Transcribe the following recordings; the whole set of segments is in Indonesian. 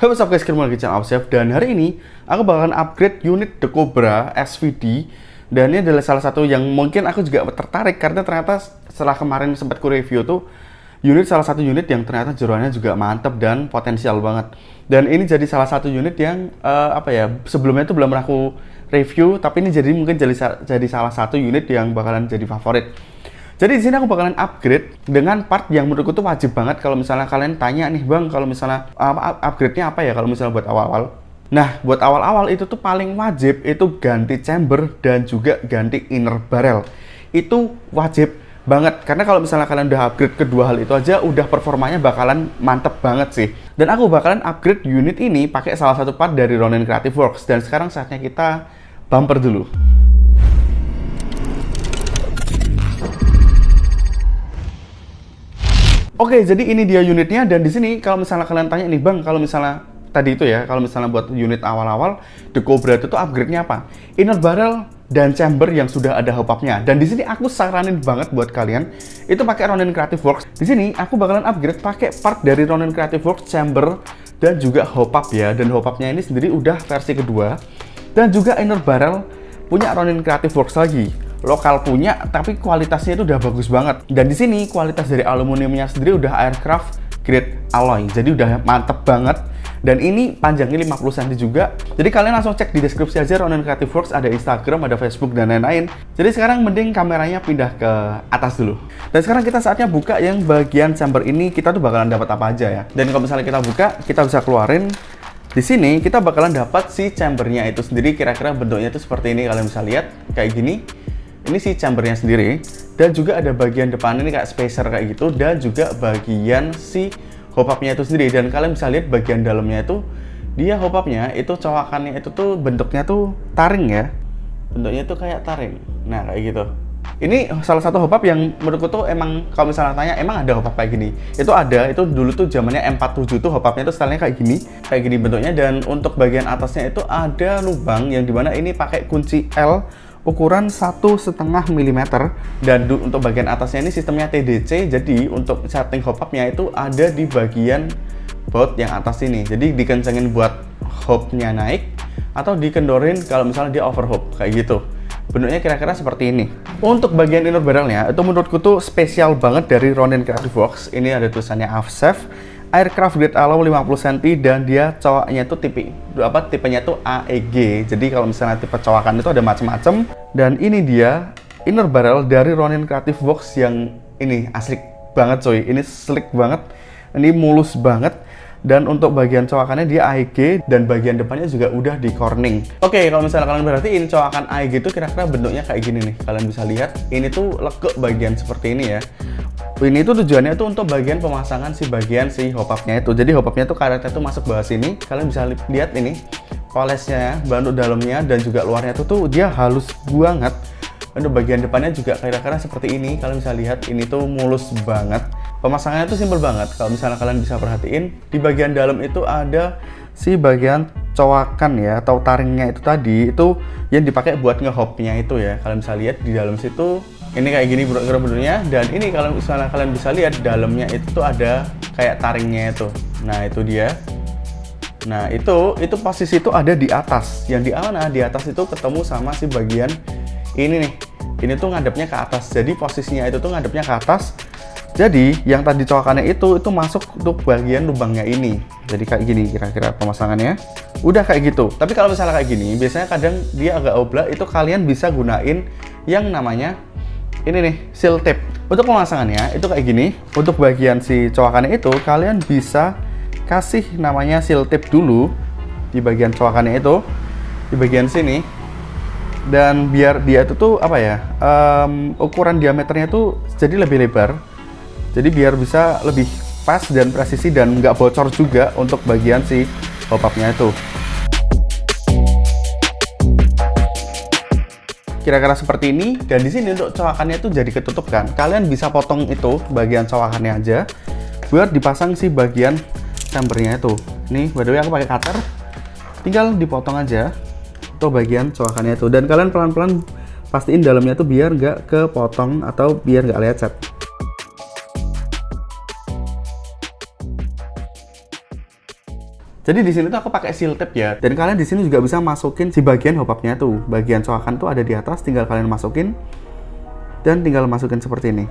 Halo what's up guys, kembali lagi channel Chef. Dan hari ini aku bakalan upgrade unit The Cobra SVD. Dan ini adalah salah satu yang mungkin aku juga tertarik karena ternyata setelah kemarin sempat ku review tuh salah satu unit yang ternyata jeroannya juga mantep dan potensial banget. Dan ini jadi salah satu unit yang sebelumnya itu belum pernah aku review, tapi ini mungkin jadi salah satu unit yang bakalan jadi favorit. Jadi di sini aku bakalan upgrade dengan part yang menurutku tuh wajib banget kalau misalnya kalian tanya nih bang, kalau misalnya upgrade-nya apa ya kalau misalnya buat awal-awal. Nah, buat awal-awal itu tuh paling wajib itu ganti chamber dan juga ganti inner barrel. Itu wajib banget karena kalau misalnya kalian udah upgrade kedua hal itu aja udah performanya bakalan mantep banget sih. Dan aku bakalan upgrade unit ini pakai salah satu part dari Ronin Creative Works. Dan sekarang saatnya kita bumper dulu. Oke, jadi ini dia unitnya. Dan di sini kalau misalnya kalian tanya nih bang, kalau misalnya tadi itu ya, kalau misalnya buat unit awal-awal The Cobra itu tuh upgrade-nya apa? Inner barrel dan chamber yang sudah ada hop-up-nya. Dan di sini aku saranin banget buat kalian itu pakai Ronin Creative Works. Di sini aku bakalan upgrade pakai part dari Ronin Creative Works, chamber dan juga hop-up ya. Dan hop-up-nya ini sendiri udah versi kedua. Dan juga inner barrel punya Ronin Creative Works lagi. Lokal punya, tapi kualitasnya itu udah bagus banget. Dan di sini kualitas dari aluminiumnya sendiri udah aircraft grade alloy, jadi udah mantep banget. Dan ini panjangnya 50 cm juga. Jadi kalian langsung cek di deskripsi aja Ronin Creative Works, ada Instagram, ada Facebook dan lain-lain. Jadi sekarang mending kameranya pindah ke atas dulu. Dan sekarang kita saatnya buka yang bagian chamber ini. Kita tuh bakalan dapat apa aja ya. Dan kalau misalnya kita buka, kita bisa keluarin. Di sini kita bakalan dapat si chambernya itu sendiri. Kira-kira bentuknya itu seperti ini, kalian bisa lihat kayak gini. Ini si chambernya sendiri, dan juga ada bagian depan ini kayak spacer kayak gitu, dan juga bagian si hop-up-nya itu sendiri. Dan kalian bisa lihat bagian dalamnya itu, dia hop-up-nya itu cowakannya itu tuh bentuknya tuh taring ya, bentuknya tuh kayak taring. Nah kayak gitu. Ini salah satu hop-up yang menurutku tuh emang kalau misalnya tanya emang ada hop-up kayak gini. Itu ada, itu dulu tuh zamannya M47 tuh hop-up-nya tuh stylenya kayak gini bentuknya. Dan untuk bagian atasnya itu ada lubang yang dimana ini pakai kunci L ukuran 1,5 mm. Dan untuk bagian atasnya ini sistemnya TDC, jadi untuk setting hop-up-nya itu ada di bagian baut yang atas ini. Jadi dikencengin buat hop-nya naik atau dikendorin kalau misalnya dia overhop kayak gitu. Bentuknya kira-kira seperti ini. Untuk bagian inner barrelnya itu menurutku tuh spesial banget dari Ronin Creative Works. Ini ada tulisannya AFSEF aircraft grade alloy 50 cm, dan dia cowaknya tuh tipenya tuh AEG. Jadi kalau misalnya tipe cowakan itu ada macam-macam. Dan ini dia inner barrel dari Ronin Creative Works yang ini asli banget coy. Ini slick banget, ini mulus banget. Dan untuk bagian cowakannya dia AEG, dan bagian depannya juga udah di corning. Oke, kalau misalnya kalian perhatiin cowakan AEG itu kira-kira bentuknya kayak gini nih. Kalian bisa lihat, ini tuh lekuk bagian seperti ini ya. Ini tuh tujuannya tuh untuk bagian pemasangan si hop-up-nya itu. Jadi hop-up-nya tuh karetnya tuh masuk bawah sini. Kalian bisa lihat ini polesnya, bentuk dalamnya dan juga luarnya tuh dia halus banget. Untuk bagian depannya juga kira-kira seperti ini. Kalian bisa lihat ini tuh mulus banget. Pemasangannya tuh simpel banget. Kalau misalnya kalian bisa perhatiin, di bagian dalam itu ada si bagian cowakan ya, atau taringnya itu tadi, itu yang dipakai buat ngehopnya itu ya. Kalian bisa lihat di dalam situ, ini kayak gini bentuknya. Dan ini kalau misalnya kalian bisa lihat, dalamnya itu tuh ada kayak taringnya itu. Nah itu dia. Nah itu posisi itu ada di atas. Yang di mana? Di atas itu ketemu sama si bagian ini nih. Ini tuh ngadepnya ke atas. Jadi posisinya itu tuh ngadepnya ke atas. Jadi yang tadi cowakannya itu masuk untuk bagian lubangnya ini. Jadi kayak gini kira-kira pemasangannya. Udah kayak gitu. Tapi kalau misalnya kayak gini, biasanya kadang dia agak oblak, itu kalian bisa gunain yang namanya ini nih, seal tape. Untuk pemasangannya itu kayak gini. Untuk bagian si cowakannya itu kalian bisa kasih namanya seal tape dulu di bagian cowakannya itu, di bagian sini. Dan biar dia itu tuh ukuran diameternya tuh jadi lebih lebar. Jadi biar bisa lebih pas dan presisi dan nggak bocor juga untuk bagian si hop-up-nya itu. Kira-kira seperti ini. Dan di sini untuk cowakannya itu jadi ketutup kan. Kalian bisa potong itu bagian cowakannya aja buat dipasang si bagian chambernya itu. Nih, by the way aku pakai cutter. Tinggal dipotong aja untuk bagian cowakannya itu. Dan kalian pelan-pelan pastiin dalamnya tuh biar nggak kepotong atau biar nggak lecet. Jadi di sini tuh aku pakai seal tape ya. Dan kalian di sini juga bisa masukin si bagian hop up-nya tuh. Bagian coakan tuh ada di atas, tinggal kalian masukin dan tinggal masukin seperti ini.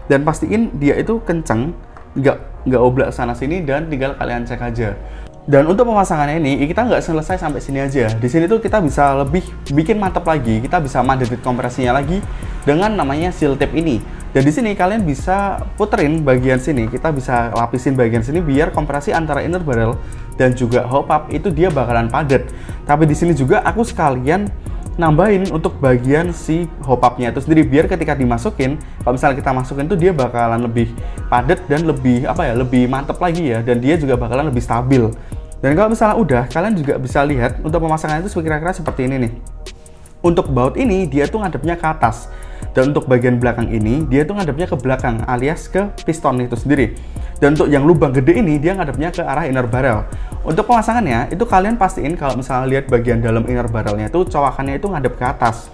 Dan pastiin dia itu kenceng, nggak oblak sana sini, dan tinggal kalian cek aja. Dan untuk pemasangannya ini kita nggak selesai sampai sini aja. Di sini tuh kita bisa lebih bikin mantap lagi. Kita bisa mandetit kompresinya lagi dengan namanya seal tape ini. Dan di sini kalian bisa puterin bagian sini. Kita bisa lapisin bagian sini biar kompresi antara inner barrel dan juga hop up itu dia bakalan padat. Tapi di sini juga aku sekalian nambahin untuk bagian si hop up-nya itu sendiri biar ketika dimasukin, kalau misalnya kita masukin tuh dia bakalan lebih padat dan lebih lebih mantep lagi ya, dan dia juga bakalan lebih stabil. Dan kalau misalnya udah, kalian juga bisa lihat untuk pemasangannya itu kira-kira seperti ini nih. Untuk baut ini dia tuh ngadepnya ke atas, dan untuk bagian belakang ini dia tuh ngadepnya ke belakang alias ke piston itu sendiri. Dan untuk yang lubang gede ini dia ngadepnya ke arah inner barrel. Untuk pemasangannya itu kalian pastiin kalau misalnya lihat bagian dalam inner barrelnya itu cowakannya itu ngadep ke atas.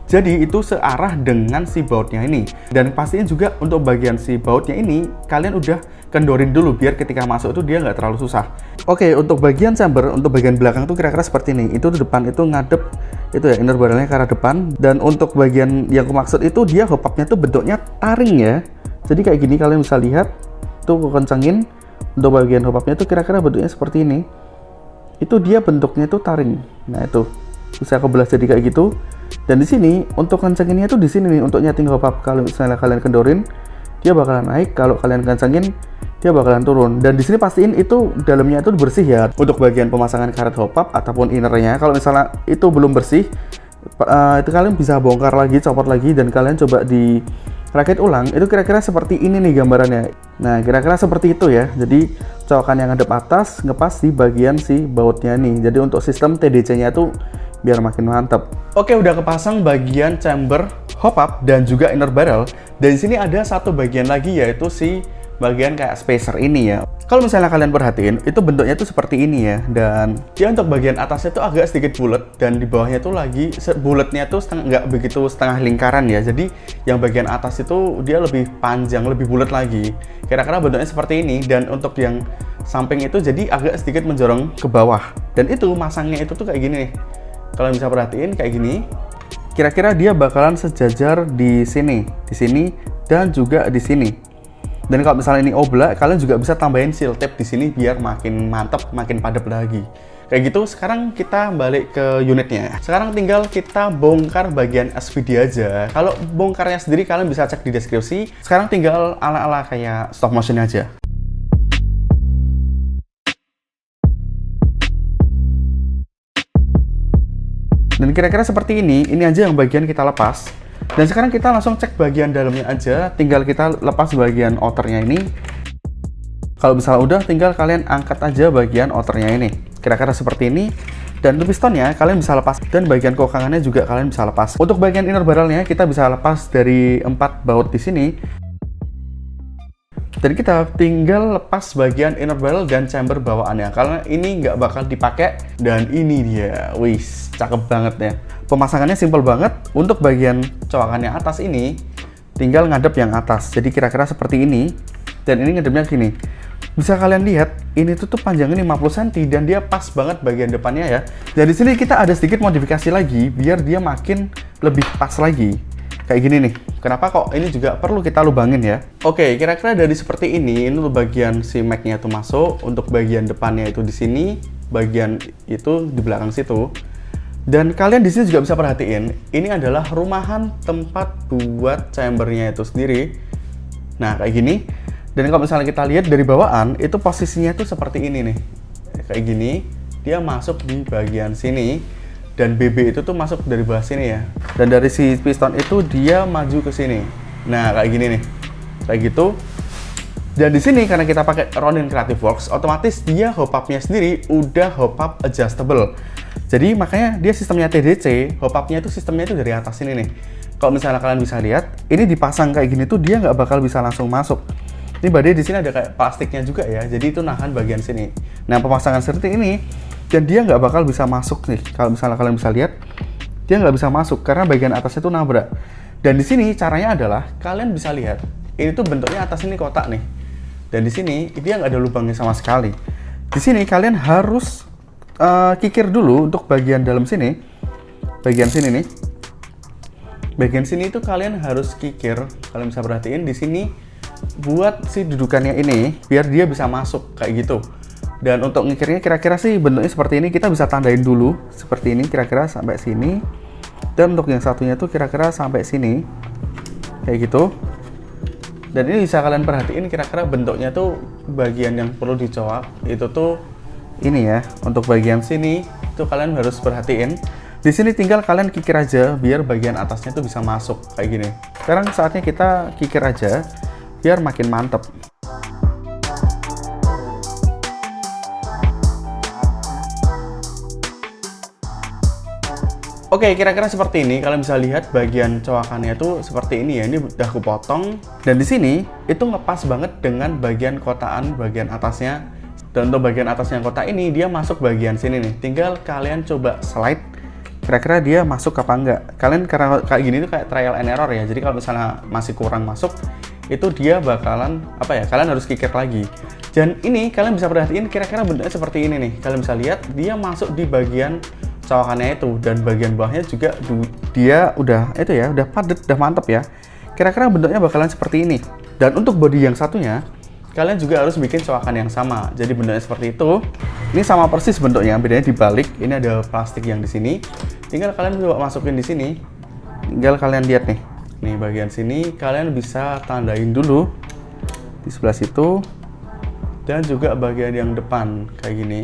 Jadi itu searah dengan si bautnya ini. Dan pastiin juga untuk bagian si bautnya ini kalian udah kendorin dulu biar ketika masuk itu dia nggak terlalu susah. Oke, untuk bagian chamber, untuk bagian belakang tuh kira-kira seperti ini. Itu depan itu ngadep itu ya, inner barrelnya ke arah depan. Dan untuk bagian yang aku maksud itu dia hop up-nya tuh bentuknya taring ya. Jadi kayak gini kalian bisa lihat. Tuh aku kencengin. Untuk bagian hop up-nya tuh kira-kira bentuknya seperti ini. Itu dia bentuknya tuh taring. Nah itu bisa aku belah jadi kayak gitu. Dan di sini untuk kencenginnya tuh di sini nih untuk nyeting hop up. Kalau misalnya kalian kendorin, dia bakalan naik. Kalau kalian kencengin, dia bakalan turun. Dan di sini pastiin itu dalamnya itu bersih ya. Untuk bagian pemasangan karet hop up ataupun innernya, kalau misalnya itu belum bersih, itu kalian bisa bongkar lagi, copot lagi, dan kalian coba di rakit ulang. Itu kira-kira seperti ini nih gambarannya. Nah kira-kira seperti itu ya. Jadi cowokan yang ngadep atas ngepas di bagian si bautnya nih. Jadi untuk sistem TDC-nya tuh biar makin mantap. Oke, udah kepasang bagian chamber, hop up, dan juga inner barrel. Dan di sini ada satu bagian lagi yaitu si bagian kayak spacer ini ya. Kalau misalnya kalian perhatiin, itu bentuknya tuh seperti ini ya. Dan dia untuk bagian atasnya tuh agak sedikit bulat, dan di bawahnya tuh lagi bulatnya tuh nggak begitu setengah lingkaran ya. Jadi yang bagian atas itu dia lebih panjang, lebih bulat lagi. Kira-kira bentuknya seperti ini. Dan untuk yang samping itu jadi agak sedikit menjorong ke bawah. Dan itu masangnya itu tuh kayak gini nih. Kalian bisa perhatiin kayak gini. Kira-kira dia bakalan sejajar di sini, dan juga di sini. Dan kalau misalnya ini oblak, kalian juga bisa tambahin seal tape di sini biar makin mantap, makin padat lagi. Kayak gitu. Sekarang kita balik ke unitnya. Sekarang tinggal kita bongkar bagian SVD aja. Kalau bongkarnya sendiri kalian bisa cek di deskripsi. Sekarang tinggal ala-ala kayak stop motion aja. Dan kira-kira seperti ini aja yang bagian kita lepas. Dan sekarang kita langsung cek bagian dalamnya aja, tinggal kita lepas bagian outernya ini. Kalau misalnya udah, tinggal kalian angkat aja bagian outernya ini. Kira-kira seperti ini. Dan untuk pistonnya kalian bisa lepas, dan bagian kokangannya juga kalian bisa lepas. Untuk bagian inner barrelnya kita bisa lepas dari 4 baut di sini. Dan kita tinggal lepas bagian inner barrel dan chamber bawaannya, karena ini nggak bakal dipakai. Dan ini dia, wis, cakep banget ya. Pemasangannya simple banget. Untuk bagian cowakannya atas ini, tinggal ngadep yang atas. Jadi kira-kira seperti ini. Dan ini ngadepnya gini. Bisa kalian lihat, ini tuh panjangnya 50 cm dan dia pas banget bagian depannya ya. Dan di sini kita ada sedikit modifikasi lagi biar dia makin lebih pas lagi. Kayak gini nih. Kenapa kok ini juga perlu kita lubangin ya? Oke, kira-kira dari seperti ini untuk bagian si mag-nya itu masuk, untuk bagian depannya itu di sini, bagian itu di belakang situ. Dan kalian di sini juga bisa perhatiin, ini adalah rumahan tempat buat chambernya itu sendiri. Nah, kayak gini. Dan kalau misalnya kita lihat dari bawaan, itu posisinya tuh seperti ini nih. Kayak gini, dia masuk di bagian sini. Dan BB itu tuh masuk dari bawah sini ya. Dan dari si piston itu dia maju ke sini. Nah, kayak gini nih. Kayak gitu. Dan di sini karena kita pakai Ronin Creative Works, otomatis dia hop up-nya sendiri udah hop up adjustable. Jadi makanya dia sistemnya TDC, hop up-nya itu sistemnya itu dari atas sini nih. Kalau misalnya kalian bisa lihat, ini dipasang kayak gini tuh dia nggak bakal bisa langsung masuk. Ini body di sini ada kayak plastiknya juga ya. Jadi itu nahan bagian sini. Nah, pemasangan seperti ini, dan dia nggak bakal bisa masuk nih. Kalau misalnya kalian bisa lihat, dia nggak bisa masuk karena bagian atasnya itu nabrak. Dan di sini caranya adalah kalian bisa lihat, ini tuh bentuknya atas ini kotak nih. Dan di sini dia nggak ada lubangnya sama sekali. Di sini kalian harus kikir dulu untuk bagian dalam sini. Bagian sini nih. Bagian sini itu kalian harus kikir. Kalian bisa perhatiin di sini buat si dudukannya ini biar dia bisa masuk kayak gitu. Dan untuk ngikirnya kira-kira sih bentuknya seperti ini. Kita bisa tandain dulu seperti ini kira-kira sampai sini. Dan untuk yang satunya tuh kira-kira sampai sini. Kayak gitu. Dan ini bisa kalian perhatiin kira-kira bentuknya tuh bagian yang perlu dicowak itu tuh ini ya. Untuk bagian sini itu kalian harus perhatiin. Di sini tinggal kalian kikir aja biar bagian atasnya tuh bisa masuk kayak gini. Sekarang saatnya kita kikir aja biar makin mantep. Oke, kira-kira seperti ini. Kalian bisa lihat bagian cowakannya tuh seperti ini ya. Ini udah aku potong. Dan di sini itu ngepas banget dengan bagian kotaan bagian atasnya. Dan untuk bagian atasnya kotak ini dia masuk bagian sini nih. Tinggal kalian coba slide. Kira-kira dia masuk apa enggak. Kalian karena kayak gini tuh kayak trial and error ya. Jadi kalau misalnya masih kurang masuk, itu dia bakalan apa ya? Kalian harus kikir lagi. Dan ini kalian bisa perhatiin kira-kira bentuknya seperti ini nih. Kalian bisa lihat dia masuk di bagian cowakannya itu, dan bagian bawahnya juga dia udah itu ya, udah padat, udah mantep ya. Kira-kira bentuknya bakalan seperti ini. Dan untuk body yang satunya, kalian juga harus bikin cowakan yang sama. Jadi bentuknya seperti itu. Ini sama persis bentuknya, bedanya dibalik. Ini ada plastik yang di sini. Tinggal kalian coba masukin di sini. Tinggal kalian lihat nih. Nih bagian sini kalian bisa tandain dulu di sebelah situ. Dan juga bagian yang depan kayak gini.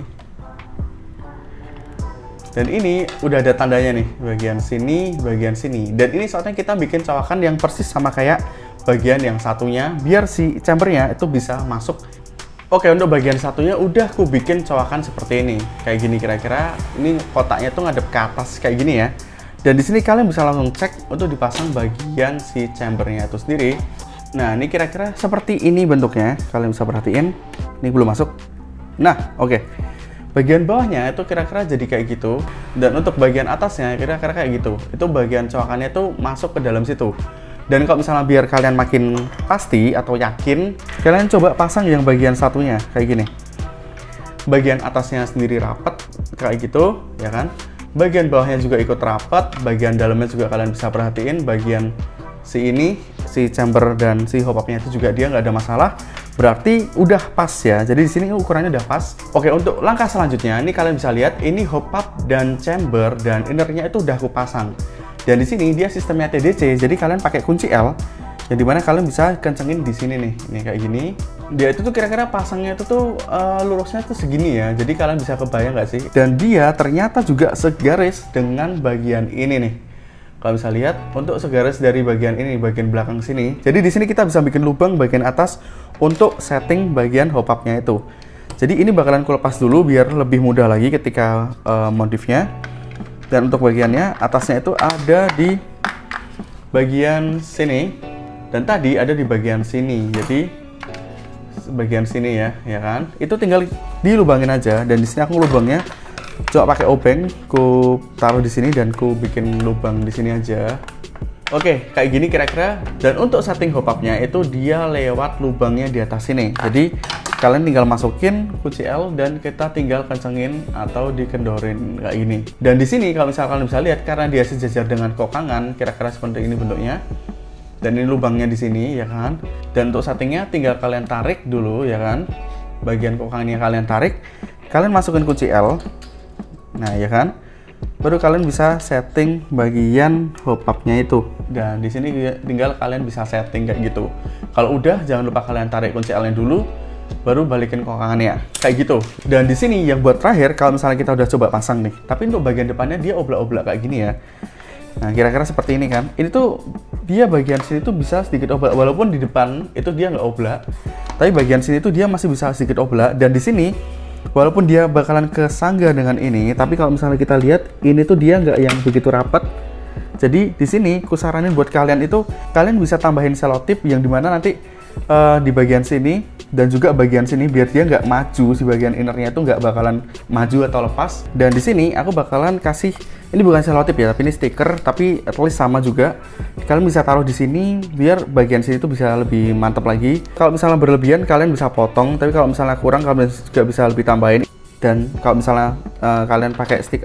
Dan ini udah ada tandanya nih, bagian sini, bagian sini. Dan ini saatnya kita bikin cowakan yang persis sama kayak bagian yang satunya, biar si chambernya itu bisa masuk. Oke, untuk bagian satunya udah aku bikin cowakan seperti ini. Kayak gini kira-kira, ini kotaknya tuh ngadep ke atas kayak gini ya. Dan di sini kalian bisa langsung cek untuk dipasang bagian si chambernya itu sendiri. Nah, ini kira-kira seperti ini bentuknya. Kalian bisa perhatiin, ini belum masuk. Nah, oke. Bagian bawahnya itu kira-kira jadi kayak gitu. Dan untuk bagian atasnya kira-kira kayak gitu. Itu bagian cowakannya tuh masuk ke dalam situ. Dan kalau misalnya biar kalian makin pasti atau yakin, kalian coba pasang yang bagian satunya kayak gini. Bagian atasnya sendiri rapat kayak gitu, ya kan? Bagian bawahnya juga ikut rapat, bagian dalamnya juga kalian bisa perhatiin, bagian si ini, si chamber dan si hop-upnya itu juga dia nggak ada masalah. Berarti udah pas ya. Jadi di sini ukurannya udah pas. Oke, untuk langkah selanjutnya, ini kalian bisa lihat ini hop-up dan chamber dan innernya itu udah aku pasang. Dan di sini dia sistemnya TDC, jadi kalian pakai kunci L, yang dimana kalian bisa kencengin di sini nih, ini kayak gini. Dia itu tuh kira-kira pasangnya itu tuh lurusnya tuh segini ya, jadi kalian bisa kebayang nggak sih? Dan dia ternyata juga segaris dengan bagian ini nih. Kalau bisa lihat, untuk segaris dari bagian ini, bagian belakang sini. Jadi di sini kita bisa bikin lubang bagian atas untuk setting bagian hop-upnya itu. Jadi ini bakalan aku lepas dulu biar lebih mudah lagi ketika modifnya. Dan untuk bagiannya, atasnya itu ada di bagian sini. Dan tadi ada di bagian sini. Jadi, bagian sini ya kan? Itu tinggal dilubangin aja. Dan di sini aku lubangnya coba pakai obeng. Ku taruh di sini dan ku bikin lubang di sini aja. Oke, kayak gini kira-kira. Dan untuk setting hop-upnya itu dia lewat lubangnya di atas sini. Jadi, kalian tinggal masukin kunci L dan kita tinggal kencengin atau dikendorin kayak gini. Dan di sini kalau misalnya kalian bisa lihat karena dia sejajar dengan kokangan, kira-kira seperti ini bentuknya. Dan ini lubangnya di sini ya kan. Dan untuk settingnya tinggal kalian tarik dulu ya kan. Bagian kokangannya kalian tarik, kalian masukin kunci L. Nah ya kan. Baru kalian bisa setting bagian hop-upnya itu. Dan di sini tinggal kalian bisa setting kayak gitu. Kalau udah jangan lupa kalian tarik kunci L-nya dulu. Baru balikin kokangannya kayak gitu. Dan di sini yang buat terakhir kalau misalnya kita udah coba pasang nih, tapi untuk bagian depannya dia oblak-oblak kayak gini ya. Nah kira-kira seperti ini kan. Ini tuh dia bagian sini tuh bisa sedikit oblak, walaupun di depan itu dia nggak oblak, tapi bagian sini tuh dia masih bisa sedikit oblak. Dan di sini walaupun dia bakalan kesangga dengan ini, tapi kalau misalnya kita lihat ini tuh dia nggak yang begitu rapat. Jadi di sini ku saranin buat kalian itu kalian bisa tambahin selotip yang dimana nanti di bagian sini dan juga bagian sini biar dia nggak maju, si bagian innernya itu nggak bakalan maju atau lepas. Dan di sini aku bakalan kasih, ini bukan selotip ya, tapi ini stiker, tapi at least sama juga. Kalian bisa taruh di sini biar bagian sini tuh bisa lebih mantap lagi. Kalau misalnya berlebihan kalian bisa potong, tapi kalau misalnya kurang kalian juga bisa lebih tambahin. Dan kalau misalnya kalian pakai stick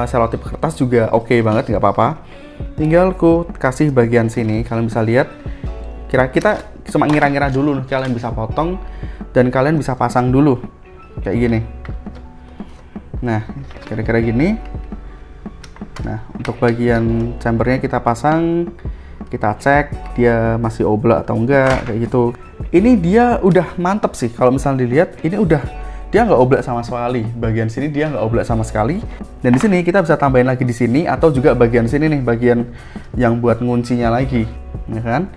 selotip kertas juga oke banget, nggak apa-apa. Tinggal ku kasih bagian sini, kalian bisa lihat. Kita cuma ngira-ngira dulu, kalian bisa potong dan kalian bisa pasang dulu kayak gini. Nah, kira-kira gini. Nah, untuk bagian chambernya kita pasang, kita cek dia masih oblak atau enggak, kayak gitu. Ini dia udah mantep sih, kalau misalnya dilihat, ini udah dia nggak oblak sama sekali. Bagian sini dia nggak oblak sama sekali. Dan di sini kita bisa tambahin lagi di sini atau juga bagian sini nih, bagian yang buat nguncinya lagi, ya kan?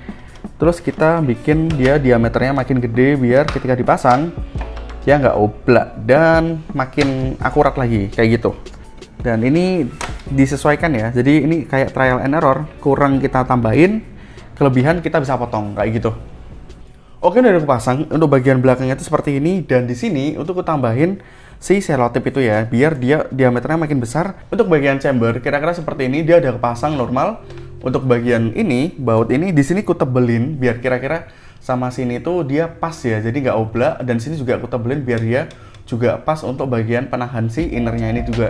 Terus kita bikin dia diameternya makin gede biar ketika dipasang dia nggak oblak dan makin akurat lagi kayak gitu. Dan ini disesuaikan ya, jadi ini kayak trial and error, kurang kita tambahin, kelebihan kita bisa potong kayak gitu. Oke, udah aku pasang. Untuk bagian belakangnya itu seperti ini, dan di sini untuk aku tambahin si selotip itu ya, biar dia diameternya makin besar. Untuk bagian chamber kira-kira seperti ini, dia udah kepasang normal. Untuk bagian ini, baut ini di sini ku tebelin biar kira-kira sama sini tuh dia pas ya, jadi nggak oblak. Dan sini juga aku tebelin biar dia juga pas untuk bagian penahan si innernya ini juga.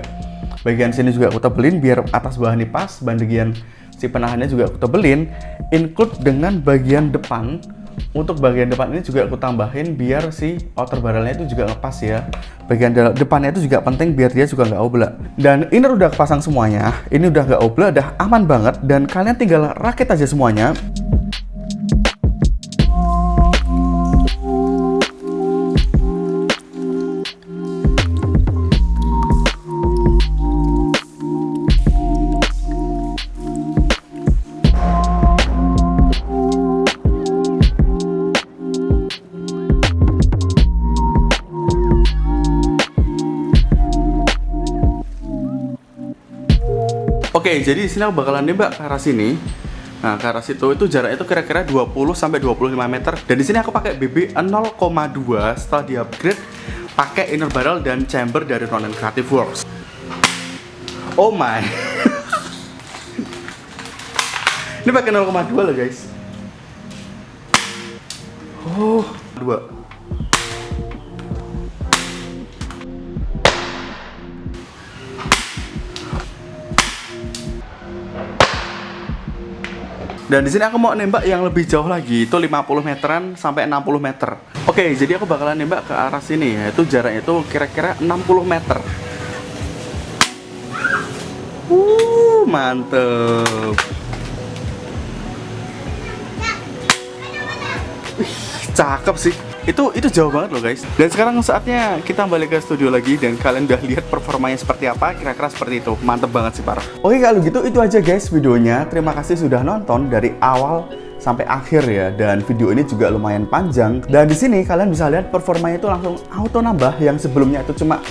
Bagian sini juga aku tebelin biar atas bawah ini pas. Bagian si penahannya juga aku tebelin, include dengan bagian depan. Untuk bagian depan ini juga aku tambahin biar si outer barrelnya itu juga ngepas ya. Bagian depannya itu juga penting biar dia juga nggak oblak. Dan inner udah kepasang semuanya, ini udah nggak oblak, udah aman banget. Dan kalian tinggal rakit aja semuanya. Oke, jadi di sini aku bakalan nembak ke arah sini. Nah, ke arah situ itu jaraknya itu kira-kira 20 sampai 25 meter. Dan di sini aku pakai BB 0,2 setelah di-upgrade pakai inner barrel dan chamber dari Ronin Creative Works. Oh my. Ini pakai 0,2 loh, guys. Oh, 2. Dan di sini aku mau nembak yang lebih jauh lagi, itu 50 meteran sampai 60 meter. Oke, jadi aku bakalan nembak ke arah sini, yaitu jaraknya itu kira-kira 60 meter. Mantep. Wih, cakep sih. Itu jauh banget loh, guys. Dan sekarang saatnya kita balik ke studio lagi dan kalian udah lihat performanya seperti apa, kira-kira seperti itu. Mantep banget sih, parah. Oke, kalau gitu itu aja guys videonya. Terima kasih sudah nonton dari awal sampai akhir ya. Dan video ini juga lumayan panjang. Dan di sini kalian bisa lihat performanya itu langsung auto nambah, yang sebelumnya itu cuma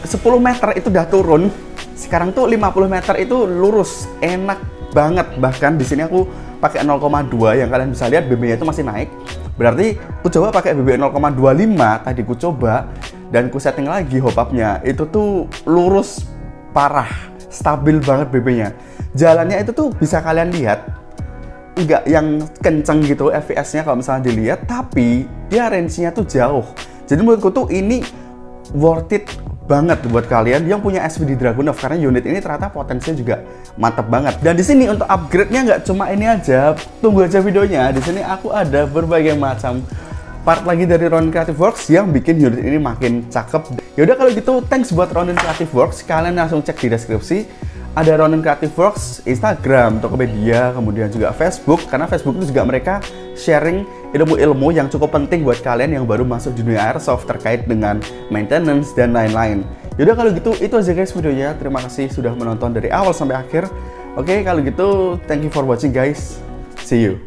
10 meter itu udah turun. Sekarang tuh 50 meter itu lurus, enak banget. Bahkan di sini aku pakai 0,2 yang kalian bisa lihat BB-nya itu masih naik. Berarti aku coba pakai BB 0,25 tadi ku coba dan ku setting lagi hop up-nya. Itu tuh lurus parah, stabil banget BB-nya. Jalannya itu tuh bisa kalian lihat nggak yang kenceng gitu FPS-nya kalau misalnya dilihat, tapi dia range-nya tuh jauh. Jadi menurutku tuh ini worth it banget buat kalian yang punya SVD Dragunov, karena unit ini ternyata potensinya juga mantap banget. Dan di sini untuk upgrade-nya nggak cuma ini aja, tunggu aja videonya. Di sini aku ada berbagai macam part lagi dari Ronin Creative Works yang bikin unit ini makin cakep. Yaudah kalau gitu, thanks buat Ronin Creative Works. Kalian langsung cek di deskripsi. Ada Ronin Creative Works, Instagram, Tokopedia, kemudian juga Facebook. Karena Facebook itu juga mereka sharing ilmu-ilmu yang cukup penting buat kalian yang baru masuk dunia airsoft terkait dengan maintenance dan lain-lain. Yaudah kalau gitu, itu aja guys videonya. Terima kasih sudah menonton dari awal sampai akhir. Oke, kalau gitu, thank you for watching guys. See you.